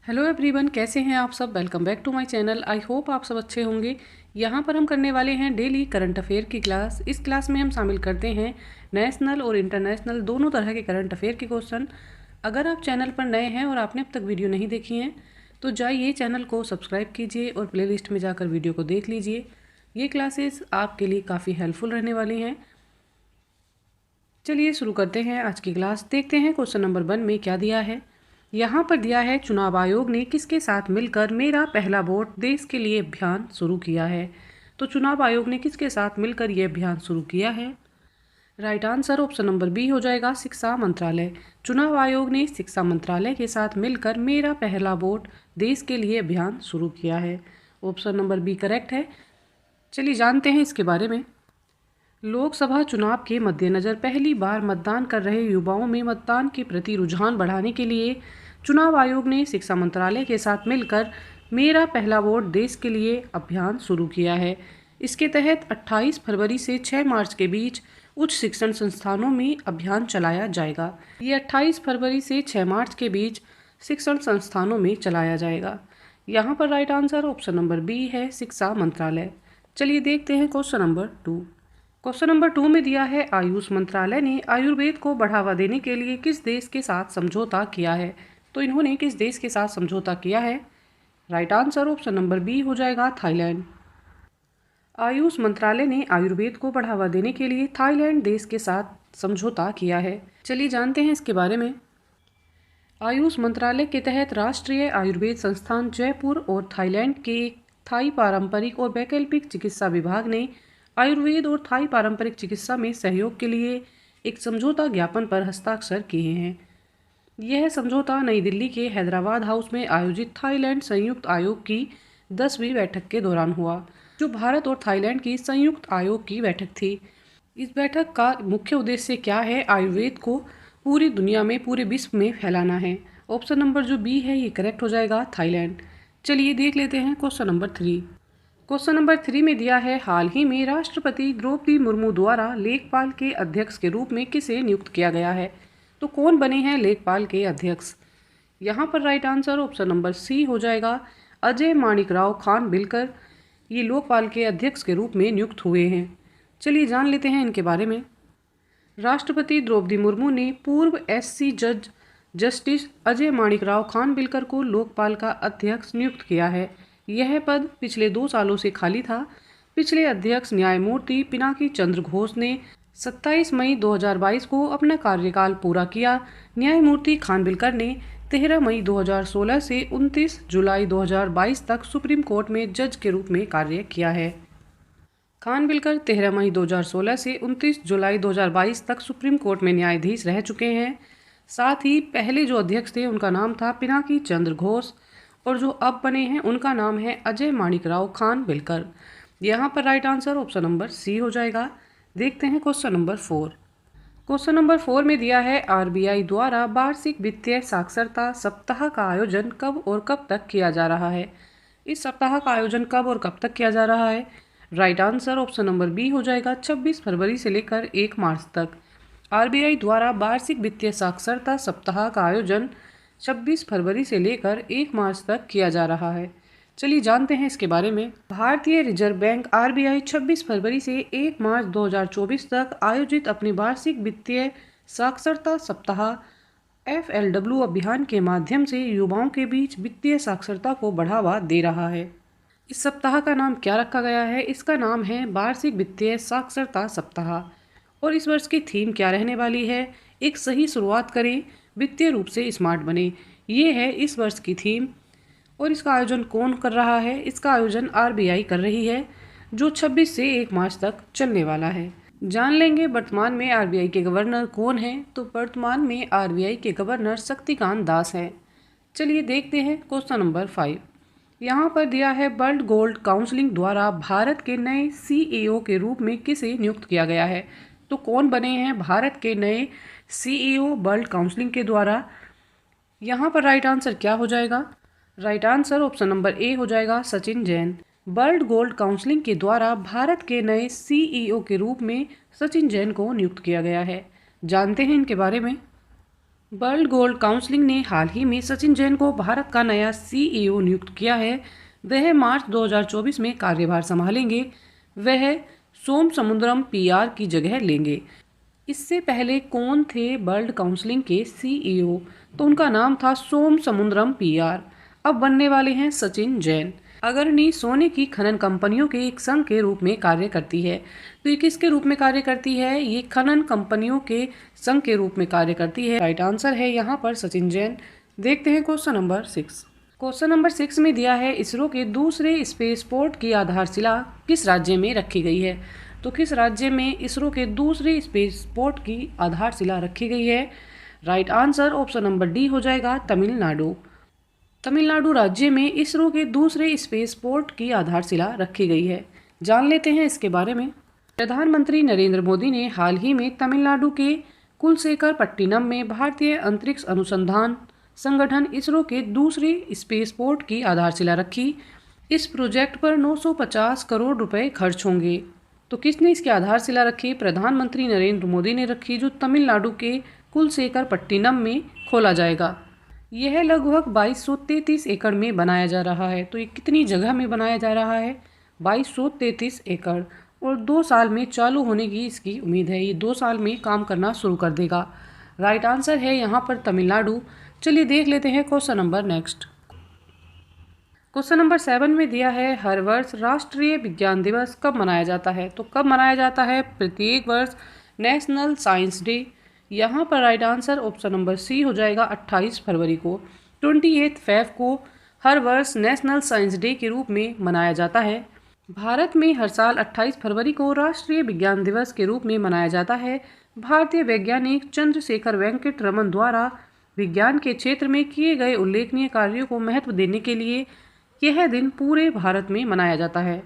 Hello everyone, कैसे हैं आप सब। Welcome back to my channel. I hope आप सब अच्छे होंगे। यहाँ पर हम करने वाले हैं डेली करंट अफेयर की क्लास। इस क्लास में हम शामिल करते हैं नेशनल और इंटरनेशनल दोनों तरह के करंट अफेयर के क्वेश्चन। अगर आप चैनल पर नए हैं और आपने अब तक वीडियो नहीं देखी हैं तो जाइए चैनल को सब्सक्राइब कीजिए और प्लेलिस्ट में जाकर वीडियो को देख लीजिए। ये क्लासेस आपके लिए काफ़ी हेल्पफुल रहने वाली हैं। चलिए शुरू करते हैं आज की क्लास। देखते हैं क्वेश्चन नंबर 1 में क्या दिया है। यहाँ पर दिया है, चुनाव आयोग ने किसके साथ मिलकर मेरा पहला वोट देश के लिए अभियान शुरू किया है। तो चुनाव आयोग ने किसके साथ मिलकर ये अभियान शुरू किया है। Right answer option number B हो जाएगा, शिक्षा मंत्रालय। चुनाव आयोग ने शिक्षा मंत्रालय के साथ मिलकर मेरा पहला वोट देश के लिए अभियान शुरू किया है। ऑप्शन नंबर बी करेक्ट है। चलिए जानते हैं इसके बारे में। लोकसभा चुनाव के मद्देनज़र पहली बार मतदान कर रहे युवाओं में मतदान के प्रति रुझान बढ़ाने के लिए चुनाव आयोग ने शिक्षा मंत्रालय के साथ मिलकर मेरा पहला वोट देश के लिए अभियान शुरू किया है। इसके तहत 28 फरवरी से 6 मार्च के बीच उच्च शिक्षण संस्थानों में अभियान चलाया जाएगा। ये 28 फरवरी से 6 मार्च के बीच शिक्षण संस्थानों में चलाया जाएगा। यहाँ पर right answer option number B है, शिक्षा मंत्रालय। चलिए देखते हैं क्वेश्चन नंबर 2। क्वेश्चन नंबर 2 में दिया है, आयुष मंत्रालय ने आयुर्वेद को बढ़ावा देने के लिए किस देश के साथ समझौता किया है। तो इन्होंने किस देश के साथ समझौता किया है। Right answer option number B हो जाएगा, थाईलैंड। आयुष मंत्रालय ने आयुर्वेद को बढ़ावा देने के लिए थाईलैंड देश के साथ समझौता किया है। चलिए जानते हैं इसके बारे में। आयुष मंत्रालय के तहत राष्ट्रीय आयुर्वेद संस्थान जयपुर और थाईलैंड के थाई पारंपरिक और वैकल्पिक चिकित्सा विभाग ने आयुर्वेद और थाई पारंपरिक चिकित्सा में सहयोग के लिए एक समझौता ज्ञापन पर हस्ताक्षर किए हैं। यह समझौता नई दिल्ली के हैदराबाद हाउस में आयोजित थाईलैंड संयुक्त आयोग की 10वीं बैठक के दौरान हुआ, जो भारत और थाईलैंड की संयुक्त आयोग की बैठक थी। इस बैठक का मुख्य उद्देश्य क्या है, आयुर्वेद को पूरी दुनिया में, पूरे विश्व में फैलाना है। ऑप्शन नंबर जो बी है ये करेक्ट हो जाएगा, थाईलैंड। चलिए देख लेते हैं क्वेश्चन नंबर 3। क्वेश्चन नंबर 3 में दिया है, हाल ही में राष्ट्रपति द्रौपदी मुर्मू द्वारा लेखपाल के अध्यक्ष के रूप में किसे नियुक्त किया गया है। तो कौन बने हैं लेखपाल के अध्यक्ष। यहाँ पर right answer option number C हो जाएगा, अजय माणिकराव खानविलकर। ये लोकपाल के अध्यक्ष के रूप में नियुक्त हुए हैं। चलिए जान लेते हैं इनके बारे में। राष्ट्रपति द्रौपदी मुर्मू ने पूर्व एससी जज जस्टिस अजय माणिकराव खानविलकर को लोकपाल का अध्यक्ष नियुक्त किया है। यह पद पिछले 2 सालों से खाली था। पिछले अध्यक्ष न्यायमूर्ति पिनाकी चंद्र घोष ने 27 मई 2022 को अपना कार्यकाल पूरा किया। न्यायमूर्ति खानविलकर ने 13 मई 2016 से 29 जुलाई 2022 तक सुप्रीम कोर्ट में जज के रूप में कार्य किया है। खानविलकर 13 मई 2016 से 29 जुलाई 2022 तक सुप्रीम कोर्ट में न्यायाधीश रह चुके हैं। साथ ही पहले जो अध्यक्ष थे उनका नाम था पिनाकी चंद्र घोष और जो अब बने हैं उनका नाम है अजय माणिकराव खानविलकर। यहाँ पर right answer option number C हो जाएगा। देखते हैं क्वेश्चन नंबर 4। क्वेश्चन नंबर 4 में दिया है, आरबीआई द्वारा वार्षिक वित्तीय साक्षरता सप्ताह का आयोजन कब और कब तक किया जा रहा है। इस सप्ताह का आयोजन कब और कब तक किया जा रहा है। Right answer option number B हो जाएगा, 26 फरवरी से लेकर 1 मार्च तक। आरबीआई द्वारा वार्षिक वित्तीय साक्षरता सप्ताह का आयोजन 26 फरवरी से लेकर 1 मार्च तक किया जा रहा है। चलिए जानते हैं इसके बारे में। भारतीय रिजर्व बैंक आरबीआई 26 फरवरी से 1 मार्च 2024 तक आयोजित अपनी वार्षिक वित्तीय साक्षरता सप्ताह FLW अभियान के माध्यम से युवाओं के बीच वित्तीय साक्षरता को बढ़ावा दे रहा है। इस सप्ताह का नाम क्या रखा गया है। इसका नाम है वार्षिक वित्तीय साक्षरता सप्ताह। और इस वर्ष की थीम क्या रहने वाली है, एक सही शुरुआत करें, वित्तीय रूप से स्मार्ट बने। ये है इस वर्ष की थीम। और इसका आयोजन कौन कर रहा है। इसका आयोजन आरबीआई कर रही है, जो 26 से 1 मार्च तक चलने वाला है। जान लेंगे वर्तमान में आरबीआई के गवर्नर कौन हैं। तो वर्तमान में आरबीआई के गवर्नर शक्तिकांत दास हैं। चलिए देखते हैं क्वेश्चन नंबर 5। यहाँ पर दिया है, वर्ल्ड गोल्ड काउंसिल द्वारा भारत के नए सीईओ के रूप में किसे नियुक्त किया गया है। तो कौन बने हैं भारत के नए सीईओ वर्ल्ड काउंसिल के द्वारा। यहाँ पर राइट आंसर क्या हो जाएगा। Right answer option number A हो जाएगा, Sachin Jain. World gold council के द्वारा भारत के नए सीईओ के रूप में सचिन जैन को नियुक्त किया गया है। जानते हैं इनके बारे में। वर्ल्ड गोल्ड काउंसिल ने हाल ही में सचिन जैन को भारत का नया सीईओ नियुक्त किया है। वह मार्च 2024 में कार्यभार संभालेंगे। वह सोम समुद्रम पीआर की जगह लेंगे। इससे पहले कौन थे वर्ल्ड काउंसिल के सीईओ? तो उनका नाम था सोम समुद्रम पीआर। अब बनने वाले हैं सचिन जैन। अग्रणी सोने की खनन कंपनियों के एक संघ के रूप में कार्य करती है। तो ये किसके रूप में कार्य करती है? ये खनन कंपनियों के संघ के रूप में कार्य करती है। राइट आंसर है यहाँ पर सचिन जैन। देखते हैं क्वेश्चन नंबर 6। क्वेश्चन नंबर 6 में दिया है इसरो के दूसरे स्पेसपोर्ट की आधारशिला किस राज्य में रखी गई है? तो किस राज्य में इसरो के दूसरे स्पेसपोर्ट की आधारशिला रखी गई है? Right answer option number D हो जाएगा तमिलनाडु। तमिलनाडु राज्य में इसरो के दूसरे स्पेसपोर्ट की आधारशिला रखी गई है। जान लेते हैं इसके बारे में। प्रधानमंत्री नरेंद्र मोदी ने हाल ही में तमिलनाडु के कुलशेखरपट्टिनम में भारतीय अंतरिक्ष अनुसंधान संगठन इसरो के दूसरे स्पेसपोर्ट की आधारशिला रखी। इस प्रोजेक्ट पर 950 करोड़ रुपए खर्च होंगे। तो किसने इसकी आधारशिला रखी? प्रधानमंत्री नरेंद्र मोदी ने रखी, जो तमिलनाडु के कुलशेखरपट्टिनम में खोला जाएगा। यह लगभग 2233 एकड़ में बनाया जा रहा है। तो ये कितनी जगह में बनाया जा रहा है? 2233 एकड़। और 2 साल में चालू होने की इसकी उम्मीद है। ये 2 साल में काम करना शुरू कर देगा। राइट आंसर है यहाँ पर तमिलनाडु। चलिए देख लेते हैं question number next. Question number 7 में दिया है हर वर्ष राष्ट्रीय विज्ञान दिवस कब मनाया जाता है? तो कब मनाया जाता है? प्रत्येक वर्ष नेशनल साइंस डे। यहाँ पर right answer option number C हो जाएगा 28 फरवरी को। 28 फेब को हर वर्ष नेशनल साइंस डे के रूप में मनाया जाता है। भारत में हर साल 28 फरवरी को राष्ट्रीय विज्ञान दिवस के रूप में मनाया जाता है। भारतीय वैज्ञानिक चंद्रशेखर वेंकट रमन द्वारा विज्ञान के क्षेत्र में किए गए उल्लेखनीय कार्यों को महत्व देने के लिए यह दिन पूरे भारत में मनाया जाता है।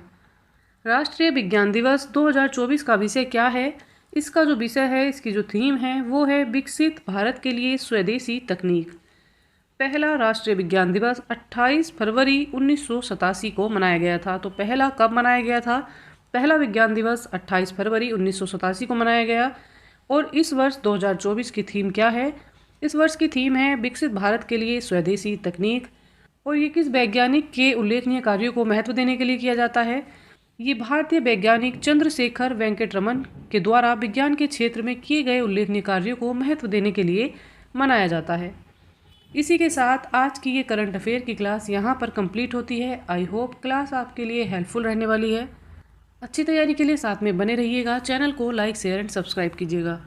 राष्ट्रीय विज्ञान दिवस 2024 का विषय क्या है? इसका जो विषय है, इसकी जो थीम है वो है विकसित भारत के लिए स्वदेशी तकनीक। पहला राष्ट्रीय विज्ञान दिवस 28 फरवरी 1987 को मनाया गया था। तो पहला कब मनाया गया था? पहला विज्ञान दिवस 28 फरवरी 1987 को मनाया गया। और इस वर्ष 2024 की थीम क्या है? इस वर्ष की थीम है विकसित भारत के लिए स्वदेशी तकनीक। और ये किस वैज्ञानिक के उल्लेखनीय कार्यों को महत्व देने के लिए किया जाता है? ये भारतीय वैज्ञानिक चंद्रशेखर वेंकट रमन के द्वारा विज्ञान के क्षेत्र में किए गए उल्लेखनीय कार्यों को महत्व देने के लिए मनाया जाता है। इसी के साथ आज की ये करंट अफेयर की क्लास यहाँ पर कंप्लीट होती है। आई होप क्लास आपके लिए हेल्पफुल रहने वाली है। अच्छी तैयारी के लिए साथ में बने रहिएगा। चैनल को लाइक, शेयर एंड सब्सक्राइब कीजिएगा।